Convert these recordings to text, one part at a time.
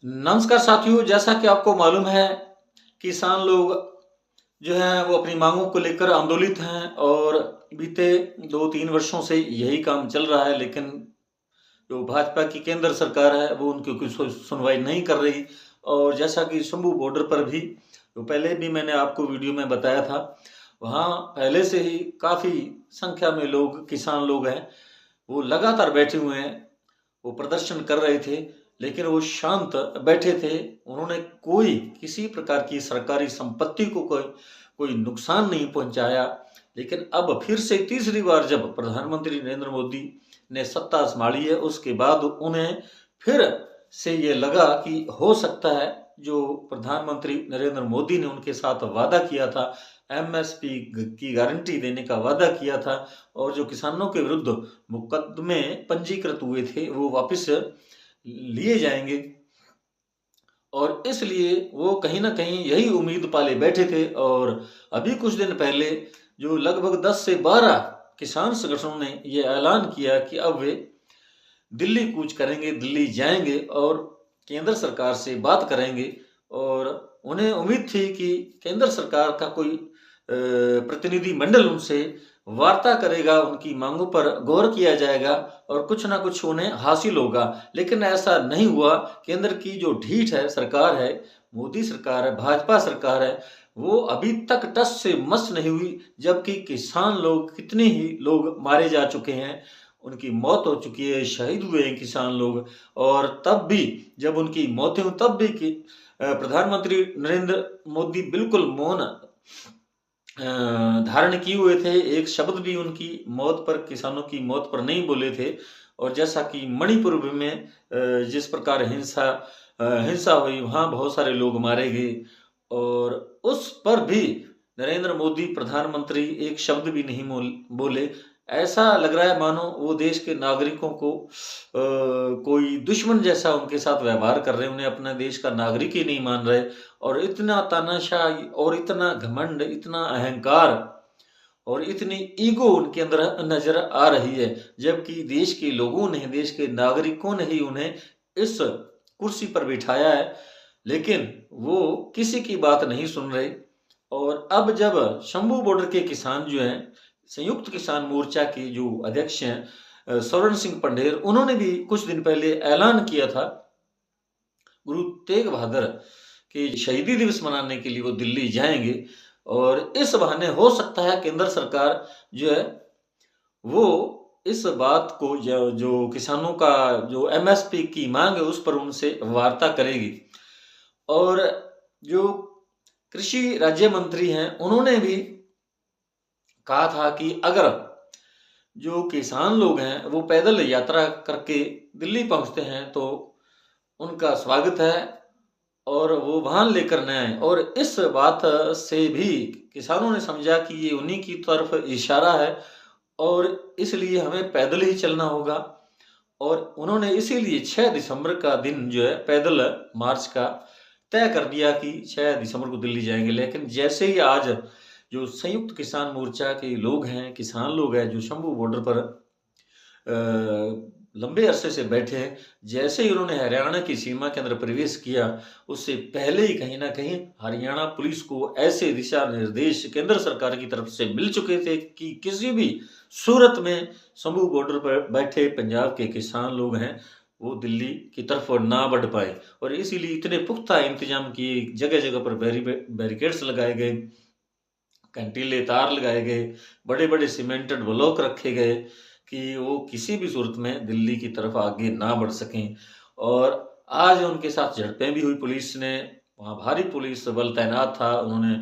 नमस्कार साथियों, जैसा कि आपको मालूम है, किसान लोग जो हैं वो अपनी मांगों को लेकर आंदोलित हैं और बीते 2-3 वर्षों से यही काम चल रहा है। लेकिन जो भाजपा की केंद्र सरकार है वो उनकी कोई सुनवाई नहीं कर रही। और जैसा कि शंभू बॉर्डर पर भी जो पहले भी मैंने आपको वीडियो में बताया था, वहाँ पहले से ही काफ़ी संख्या में लोग, किसान लोग हैं, वो लगातार बैठे हुए हैं। वो प्रदर्शन कर रहे थे, लेकिन वो शांत बैठे थे। उन्होंने कोई किसी प्रकार की सरकारी संपत्ति को कोई नुकसान नहीं पहुंचाया। लेकिन अब फिर से तीसरी बार जब प्रधानमंत्री नरेंद्र मोदी ने सत्ता संभाली है, उसके बाद उन्हें फिर से ये लगा कि हो सकता है जो प्रधानमंत्री नरेंद्र मोदी ने उनके साथ वादा किया था, एमएसपी की गारंटी देने का वादा किया था, और जो किसानों के विरुद्ध मुकदमे पंजीकृत हुए थे वो वापस लिए जाएंगे। और इसलिए वो कहीं ना कहीं यही उम्मीद पाले बैठे थे। और अभी कुछ दिन पहले जो लगभग 10 से 12 किसान संगठनों ने ये ऐलान किया कि अब वे दिल्ली कूच करेंगे, दिल्ली जाएंगे और केंद्र सरकार से बात करेंगे। और उन्हें उम्मीद थी कि केंद्र सरकार का कोई प्रतिनिधि मंडल उनसे वार्ता करेगा, उनकी मांगों पर गौर किया जाएगा और कुछ ना कुछ उन्हें हासिल होगा। लेकिन ऐसा नहीं हुआ। केंद्र की जो ढीठ है, सरकार है, मोदी सरकार है, भाजपा सरकार है, वो अभी तक टस से मस नहीं हुई। जबकि किसान लोग, कितने ही लोग मारे जा चुके हैं, उनकी मौत हो चुकी है, शहीद हुए हैं किसान लोग। और तब भी जब उनकी मौतें हुई, तब भी कि प्रधानमंत्री नरेंद्र मोदी बिल्कुल मौन धारण किए हुए थे। एक शब्द भी उनकी मौत पर, किसानों की मौत पर नहीं बोले थे। और जैसा कि मणिपुर में जिस प्रकार हिंसा हुई, वहाँ बहुत सारे लोग मारे गए, और उस पर भी नरेंद्र मोदी प्रधानमंत्री एक शब्द भी नहीं बोले। ऐसा लग रहा है मानो वो देश के नागरिकों को कोई दुश्मन जैसा उनके साथ व्यवहार कर रहे हैं, उन्हें अपने देश का नागरिक ही नहीं मान रहे। और इतना तानाशाही और इतना घमंड, इतना अहंकार और इतनी ईगो उनके अंदर नजर आ रही है। जबकि देश के लोगों ने, देश के नागरिकों ने ही उन्हें इस कुर्सी पर बिठाया है, लेकिन वो किसी की बात नहीं सुन रहे। और अब जब शंभू बॉर्डर के किसान जो हैं, संयुक्त किसान मोर्चा के जो अध्यक्ष हैं स्वर्ण सिंह पंढेर, उन्होंने भी कुछ दिन पहले ऐलान किया था गुरु तेग बहादुर के शहीदी दिवस मनाने के लिए वो दिल्ली जाएंगे। और इस बहाने हो सकता है केंद्र सरकार जो है वो इस बात को, जो किसानों का जो एमएसपी की मांग है उस पर उनसे वार्ता करेगी। और जो कृषि राज्य मंत्री हैं, उन्होंने भी कहा था कि अगर जो किसान लोग हैं वो पैदल यात्रा करके दिल्ली पहुंचते हैं तो उनका स्वागत है और वो वाहन लेकर न आए। और इस बात से भी किसानों ने समझा कि ये उन्हीं की तरफ इशारा है और इसलिए हमें पैदल ही चलना होगा। और उन्होंने इसीलिए 6 दिसंबर का दिन जो है पैदल मार्च का तय कर दिया कि 6 दिसंबर को दिल्ली जाएंगे। लेकिन जैसे ही आज जो संयुक्त किसान मोर्चा के लोग हैं, किसान लोग हैं, जो शंभू बॉर्डर पर लंबे अरसे से बैठे हैं, जैसे ही उन्होंने हरियाणा की सीमा के अंदर प्रवेश किया, उससे पहले ही कहीं ना कहीं हरियाणा पुलिस को ऐसे दिशा निर्देश केंद्र सरकार की तरफ से मिल चुके थे कि किसी भी सूरत में शंभू बॉर्डर पर बैठे पंजाब के किसान लोग हैं वो दिल्ली की तरफ ना बढ़ पाए। और इसीलिए इतने पुख्ता इंतजाम किए, जगह जगह पर बैरिकेड्स लगाए गए, कंटीले तार लगाए गए, बड़े बड़े सीमेंटेड ब्लॉक रखे गए कि वो किसी भी सूरत में दिल्ली की तरफ आगे ना बढ़ सकें। और आज उनके साथ झड़पें भी हुई, पुलिस ने, वहाँ भारी पुलिस बल तैनात था, उन्होंने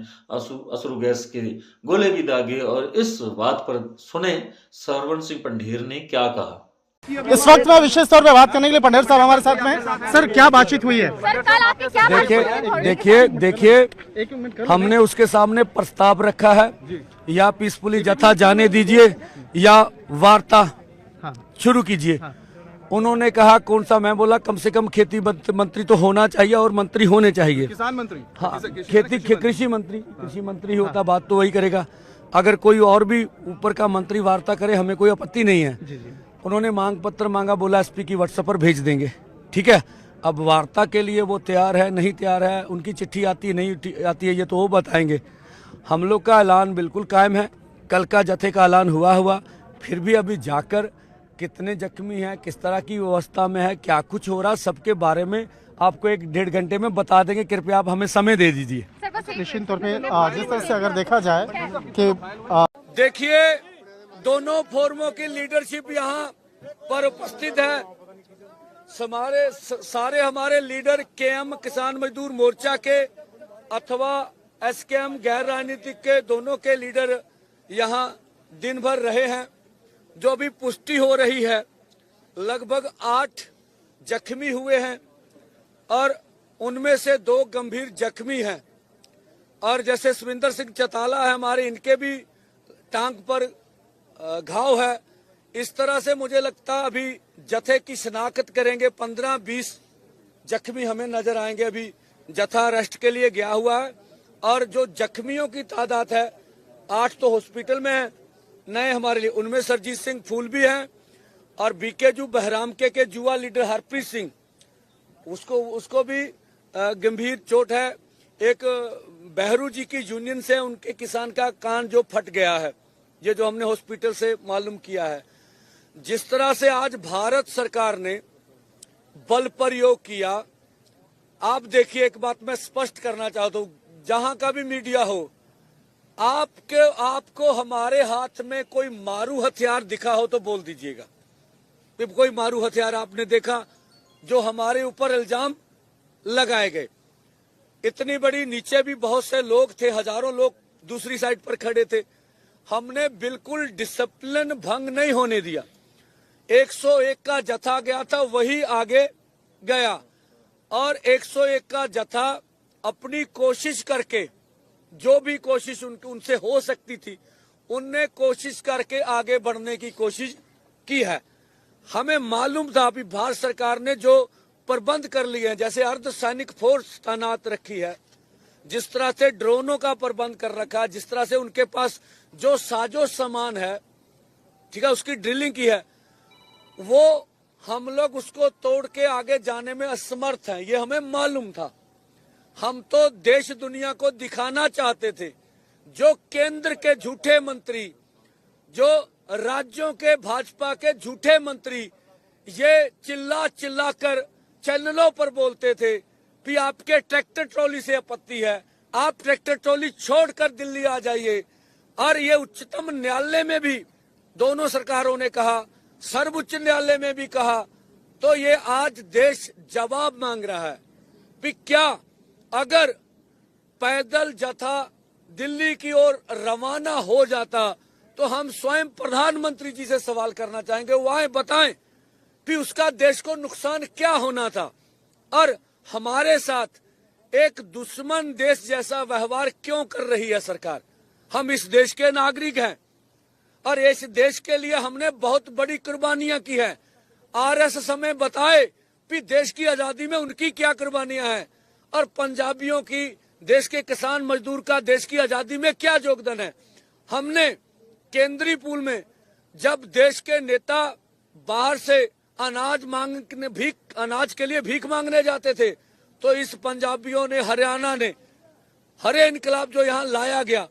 अश्रु गैस के गोले भी दागे। और इस बात पर सुने स्वर्ण सिंह पंढेर ने क्या कहा। इस वक्त में विशेष तौर पे बात करने के लिए पंढेर साहब हमारे साथ में हैं। सर, क्या बातचीत हुई है? देखिए, हमने उसके सामने प्रस्ताव रखा है, या पीसफुली जथा जाने दीजिए या वार्ता शुरू कीजिए। उन्होंने कहा कौन सा, मैं बोला कम से कम खेती मंत्री तो होना चाहिए और मंत्री होने चाहिए। किसान मंत्री? हाँ, कृषि मंत्री होता बात तो वही करेगा। अगर कोई और भी ऊपर का मंत्री वार्ता करे हमें कोई आपत्ति नहीं है। उन्होंने मांग पत्र मांगा, बोला एसपी की व्हाट्सएप पर भेज देंगे, ठीक है। अब वार्ता के लिए वो तैयार है नहीं तैयार है, उनकी चिट्ठी आती नहीं आती है ये तो वो बताएंगे। हम लोग का ऐलान बिल्कुल कायम है। कल का जत्थे का ऐलान हुआ, फिर भी अभी जाकर कितने जख्मी हैं, किस तरह की व्यवस्था में है, क्या कुछ हो रहा, सबके बारे में आपको 1-1.5 घंटे में बता देंगे। कृपया आप हमें समय दे दीजिए। निश्चित तौर पे जिस तरह से अगर देखा जाए कि देखिए दोनों फोरमों की लीडरशिप यहाँ पर उपस्थित है। सारे हमारे लीडर केएम किसान मजदूर मोर्चा के अथवा एसकेएम गैर राजनीतिक के दोनों के लीडर यहाँ दिन भर रहे हैं। जो अभी पुष्टि हो रही है लगभग 8 जख्मी हुए हैं और उनमें से 2 गंभीर जख्मी हैं। और जैसे सुविंदर सिंह चौटाला है हमारे, इनके भी टांग पर घाव है। इस तरह से मुझे लगता अभी जत्थे की शिनाख्त करेंगे, 15-20 जख्मी हमें नजर आएंगे। अभी जत्था अरेस्ट के लिए गया हुआ है और जो जख्मियों की तादाद है 8 तो हॉस्पिटल में है नए हमारे लिए, उनमें सरजीत सिंह फूल भी हैं और बीकेजू बहराम के जुआ लीडर हरप्रीत सिंह, उसको भी गंभीर चोट है। एक बहरू जी की यूनियन से उनके किसान का कान जो फट गया है, ये जो हमने हॉस्पिटल से मालूम किया है। जिस तरह से आज भारत सरकार ने बल प्रयोग किया, आप देखिए, एक बात मैं स्पष्ट करना चाहता हूँ, जहां का भी मीडिया हो, आपको हमारे हाथ में कोई मारू हथियार दिखा हो तो बोल दीजिएगा। कोई मारू हथियार आपने देखा जो हमारे ऊपर इल्जाम लगाए गए। इतनी बड़ी, नीचे भी बहुत से लोग थे, हजारों लोग दूसरी साइड पर खड़े थे। हमने बिल्कुल डिसिप्लिन भंग नहीं होने दिया। 101 का जत्था गया था, वही आगे गया और 101 का जत्था अपनी कोशिश करके, जो भी कोशिश उनसे हो सकती थी, उनने कोशिश करके आगे बढ़ने की कोशिश की है। हमें मालूम था अभी भारत सरकार ने जो प्रबंध कर लिए हैं, जैसे अर्धसैनिक फोर्स तैनात रखी है, जिस तरह से ड्रोनों का प्रबंध कर रखा है, जिस तरह से उनके पास जो साजो सामान है, ठीक है, उसकी ड्रिलिंग की है, वो हम लोग उसको तोड़ के आगे जाने में असमर्थ हैं, ये हमें मालूम था। हम तो देश दुनिया को दिखाना चाहते थे। जो केंद्र के झूठे मंत्री, जो राज्यों के भाजपा के झूठे मंत्री ये चिल्ला कर चैनलों पर बोलते थे कि आपके ट्रैक्टर ट्रॉली से आपत्ति है, आप ट्रैक्टर ट्रॉली छोड़कर दिल्ली आ जाइए। और ये उच्चतम न्यायालय में भी दोनों सरकारों ने कहा, सर्वोच्च न्यायालय में भी कहा। तो ये आज देश जवाब मांग रहा है कि क्या अगर पैदल जत्था दिल्ली की ओर रवाना हो जाता तो हम स्वयं प्रधानमंत्री जी से सवाल करना चाहेंगे, वो आए बताएं कि उसका देश को नुकसान क्या होना था और हमारे साथ एक दुश्मन देश जैसा व्यवहार क्यों कर रही है सरकार। हम इस देश के नागरिक हैं और इस देश के लिए हमने बहुत बड़ी कुर्बानियां की है। आरएस हमें बताए कि देश की आजादी में उनकी क्या कुर्बानियां हैं और पंजाबियों की, देश के किसान मजदूर का देश की आजादी में क्या योगदान है। हमने केंद्रीय पूल में जब देश के नेता बाहर से अनाज के लिए भीख मांगने जाते थे, तो इस पंजाबियों ने, हरियाणा ने, हरे इनकलाब जो यहाँ लाया गया,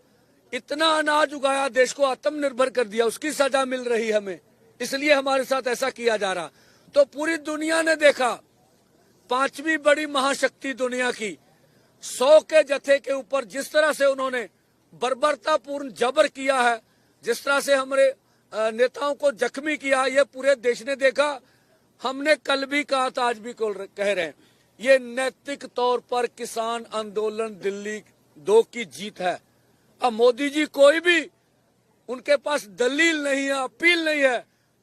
इतना अनाज उगाया, देश को आत्मनिर्भर कर दिया, उसकी सजा मिल रही हमें, इसलिए हमारे साथ ऐसा किया जा रहा। तो पूरी दुनिया ने देखा, 5वीं बड़ी महाशक्ति दुनिया की 100 के जत्थे के ऊपर जिस तरह से उन्होंने बर्बरतापूर्ण जबर किया है, जिस तरह से हमारे नेताओं को जख्मी किया, ये पूरे देश ने देखा। हमने कल भी कहा था, आज भी कह रहे हैं, ये नैतिक तौर पर किसान आंदोलन दिल्ली 2 की जीत है। अब मोदी जी कोई भी, उनके पास दलील नहीं है, अपील नहीं है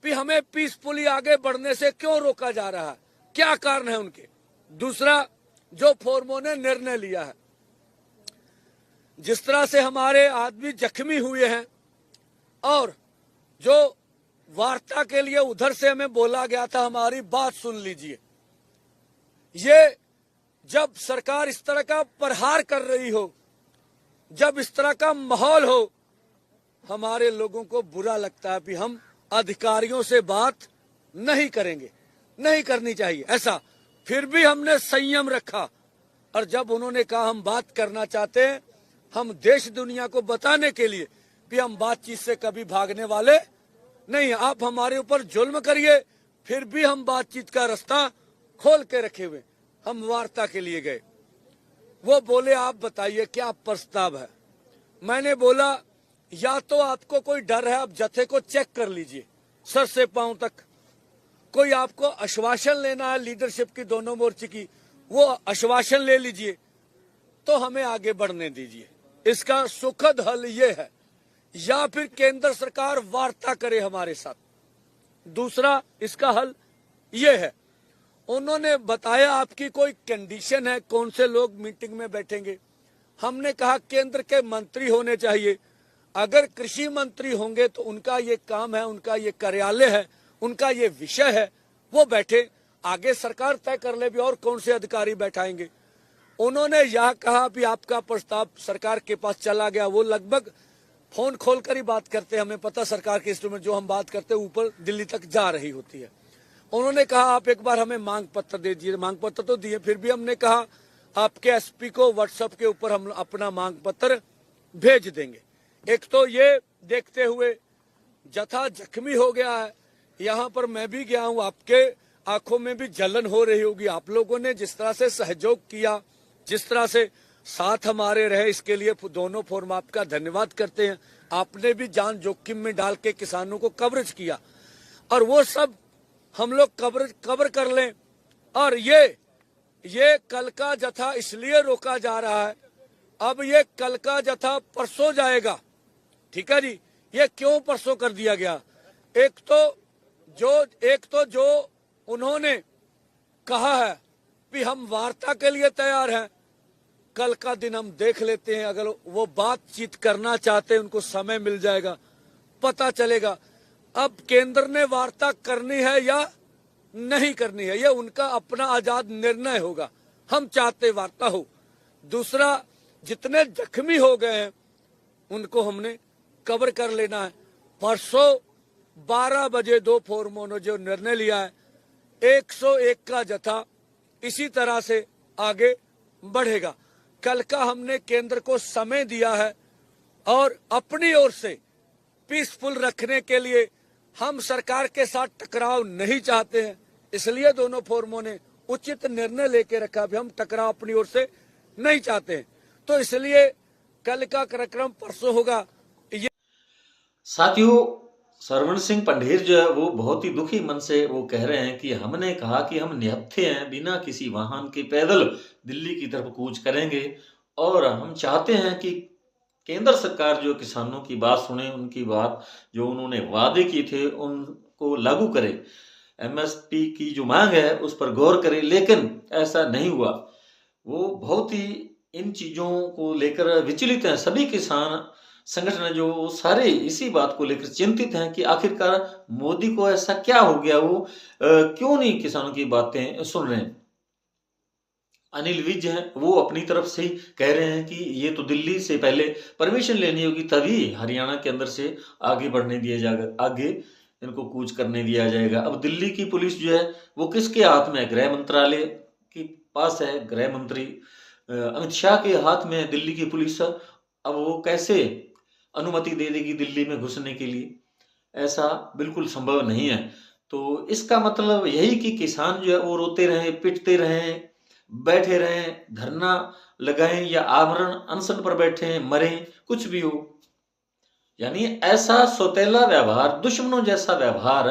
कि हमें पीसफुली आगे बढ़ने से क्यों रोका जा रहा है, क्या कारण है उनके। दूसरा, जो फोरमों ने निर्णय लिया है, जिस तरह से हमारे आदमी जख्मी हुए हैं और जो वार्ता के लिए उधर से हमें बोला गया था, हमारी बात सुन लीजिए। ये जब सरकार इस तरह का प्रहार कर रही हो, जब इस तरह का माहौल हो, हमारे लोगों को बुरा लगता है कि हम अधिकारियों से बात नहीं करेंगे, नहीं करनी चाहिए ऐसा। फिर भी हमने संयम रखा। और जब उन्होंने कहा हम बात करना चाहते हैं, हम देश दुनिया को बताने के लिए कि हम बातचीत से कभी भागने वाले नहीं, आप हमारे ऊपर जुल्म करिए, फिर भी हम बातचीत का रास्ता खोल के रखे हुए। हम वार्ता के लिए गए। वो बोले आप बताइए क्या प्रस्ताव है। मैंने बोला या तो आपको कोई डर है, आप जत्थे को चेक कर लीजिए सर से पांव तक। कोई आपको आश्वासन लेना है लीडरशिप की दोनों मोर्चे की, वो आश्वासन ले लीजिए, तो हमें आगे बढ़ने दीजिए। इसका सुखद हल ये है, या फिर केंद्र सरकार वार्ता करे हमारे साथ। दूसरा इसका हल ये है, उन्होंने बताया आपकी कोई कंडीशन है, कौन से लोग मीटिंग में बैठेंगे। हमने कहा केंद्र के मंत्री होने चाहिए। अगर कृषि मंत्री होंगे तो उनका ये काम है, उनका ये कार्यालय है, उनका ये विषय है, वो बैठे, आगे सरकार तय कर ले भी और कौन से अधिकारी बैठाएंगे। उन्होंने यह कहा भी आपका प्रस्ताव सरकार के पास चला गया। वो लगभग फोन खोलकर ही बात करते हैं, हमें पता सरकार के इंस्ट्रूमेंट जो हम बात करते हैं ऊपर दिल्ली तक जा रही होती है। उन्होंने कहा आप एक बार हमें मांग पत्र दे दीजिए। मांग पत्र तो दिए, फिर भी हमने कहा आपके एसपी को व्हाट्सएप के ऊपर हम अपना मांग पत्र भेज देंगे। एक तो ये देखते हुए जत्था जख्मी हो गया है, यहाँ पर मैं भी गया हूँ, आपके आंखों में भी जलन हो रही होगी। आप लोगों ने जिस तरह से सहयोग किया, जिस तरह से साथ हमारे रहे, इसके लिए दोनों फोरम आपका धन्यवाद करते हैं। आपने भी जान जोखिम में डाल के किसानों को कवरेज किया, और वो सब हम लोग कवर कर लें। और ये कल का जत्था इसलिए रोका जा रहा है, अब ये कल का जत्था परसों जाएगा, ठीक है जी। ये क्यों परसों कर दिया गया? एक तो जो उन्होंने कहा है कि हम वार्ता के लिए तैयार हैं, कल का दिन हम देख लेते हैं। अगर वो बातचीत करना चाहते हैं, उनको समय मिल जाएगा, पता चलेगा। अब केंद्र ने वार्ता करनी है या नहीं करनी है, ये उनका अपना आजाद निर्णय होगा। हम चाहते वार्ता हो। दूसरा, जितने जख्मी हो गए हैं उनको हमने कवर कर लेना है। परसों 12 बजे दो फोरमों ने जो निर्णय लिया है, 101 का जत्था इसी तरह से आगे बढ़ेगा। कल का हमने केंद्र को समय दिया है, और अपनी ओर से पीसफुल रखने के लिए हम सरकार के साथ टकराव नहीं चाहते हैं, इसलिए दोनों फोरमों ने उचित निर्णय लेके रखा भी हम टकराव अपनी ओर से नहीं चाहते हैं। तो इसलिए कल का कार्यक्रम परसों होगा। साथियों, सरवण सिंह पंढेर जो है वो बहुत ही दुखी मन से वो कह रहे हैं कि हमने कहा कि हम निहत्थे हैं, बिना किसी वाहन के पैदल दिल्ली की तरफ कूच करेंगे, और हम चाहते हैं कि केंद्र सरकार जो किसानों की बात सुने, उनकी बात जो उन्होंने वादे किए थे उनको लागू करे, एमएसपी की जो मांग है उस पर गौर करे। लेकिन ऐसा नहीं हुआ। वो बहुत ही इन चीज़ों को लेकर विचलित हैं। सभी किसान संगठन जो सारे इसी बात को लेकर चिंतित हैं कि आखिरकार मोदी को ऐसा क्या हो गया, वो क्यों नहीं किसानों की बातें सुन रहे हैं। अनिल विज हैं, वो अपनी तरफ से ही कह रहे हैं कि ये तो दिल्ली से पहले परमिशन लेनी होगी, तभी हरियाणा के अंदर से आगे बढ़ने दिया जाएगा, आगे इनको कूच करने दिया जाएगा। अब दिल्ली की पुलिस जो है वो किसके हाथ में है? गृह मंत्रालय के पास है, गृह मंत्री अमित शाह के हाथ में है दिल्ली की पुलिस। अब वो कैसे अनुमति दे देगी दिल्ली में घुसने के लिए? ऐसा बिल्कुल संभव नहीं है। तो इसका मतलब यही कि किसान जो है वो रोते रहें, पिटते रहें, बैठे रहें, धरना लगाएं या आमरण अनशन पर बैठे, मरें, कुछ भी हो। यानी ऐसा सौतेला व्यवहार, दुश्मनों जैसा व्यवहार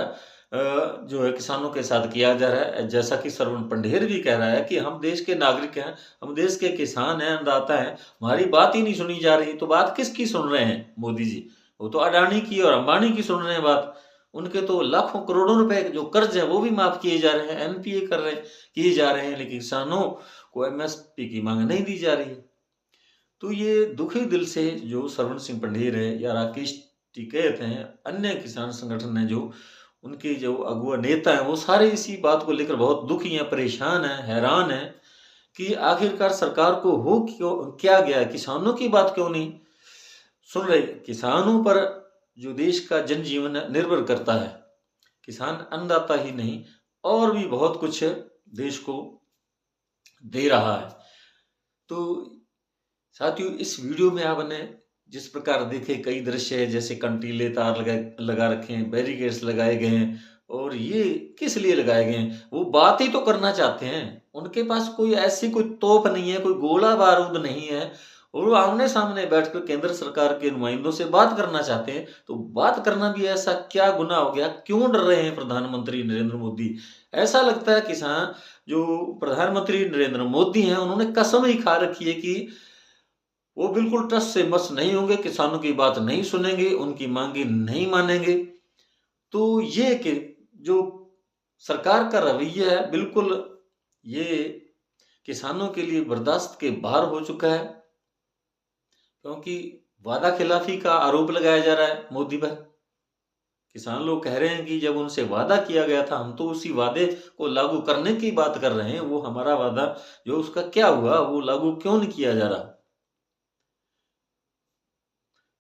जो है किसानों के साथ किया जा रहा है। जैसा कि सरवण पंढेर भी कह रहा है कि हम देश के नागरिक हैं, हम देश के किसान हैं, अन्नदाता हैं, हमारी बात ही नहीं सुनी जा रही। तो बात किसकी सुन रहे हैं मोदी जी? वो तो अडानी की और अंबानी की सुन रहे हैं बात। उनके तो लाखों करोड़ों रुपए जो कर्ज है वो भी माफ किए जा रहे हैं, एनपीए किए जा रहे हैं, लेकिन किसानों को एमएसपी की मांग नहीं दी जा रही है। तो ये दुखी दिल से जो सरवण सिंह पंढेर है या राकेश टिकैत हैं, अन्य किसान संगठन है, जो उनके जो अगुआ नेता हैं, वो सारे इसी बात को लेकर बहुत दुखी हैं, परेशान हैं, हैरान हैं कि आखिरकार सरकार को हो क्यों, क्या गया, किसानों की बात क्यों नहीं सुन रहे। किसानों पर जो देश का जनजीवन निर्भर करता है, किसान अन्नदाता ही नहीं और भी बहुत कुछ देश को दे रहा है। तो साथियों, इस वीडियो में आपने जिस प्रकार देखे कई दृश्य है, जैसे कंटीले तार लगा रखे हैं, बैरिकेड्स लगाए गए हैं, और ये किस लिए लगाए गए हैं? वो बात ही तो करना चाहते हैं। उनके पास कोई ऐसी कोई तोप नहीं है, कोई गोला बारूद नहीं है, और वो आमने सामने बैठकर केंद्र सरकार के नुमाइंदों से बात करना चाहते हैं। तो बात करना भी ऐसा क्या गुनाह हो गया? क्यों डर रहे हैं प्रधानमंत्री नरेंद्र मोदी? ऐसा लगता है किसान जो प्रधानमंत्री नरेंद्र मोदी हैं, उन्होंने कसम ही खा रखी है कि वो बिल्कुल टस से मस नहीं होंगे, किसानों की बात नहीं सुनेंगे, उनकी मांगे नहीं मानेंगे। तो ये कि जो सरकार का रवैया है, बिल्कुल ये किसानों के लिए बर्दाश्त के बाहर हो चुका है, क्योंकि वादा खिलाफी का आरोप लगाया जा रहा है मोदी पर। किसान लोग कह रहे हैं कि जब उनसे वादा किया गया था, हम तो उसी वादे को लागू करने की बात कर रहे हैं, वो हमारा वादा जो उसका क्या हुआ, वो लागू क्यों नहीं किया जा रहा?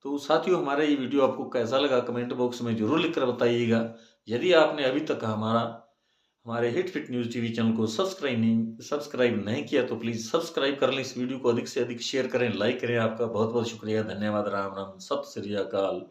तो साथियों, हमारा ये वीडियो आपको कैसा लगा कमेंट बॉक्स में जरूर लिखकर बताइएगा। यदि आपने अभी तक हमारे hit fit news TV channel को सब्सक्राइब नहीं किया तो प्लीज सब्सक्राइब कर लें। इस वीडियो को अधिक से अधिक शेयर करें, लाइक करें। आपका बहुत बहुत शुक्रिया, धन्यवाद। राम राम, सत श्री अकाल।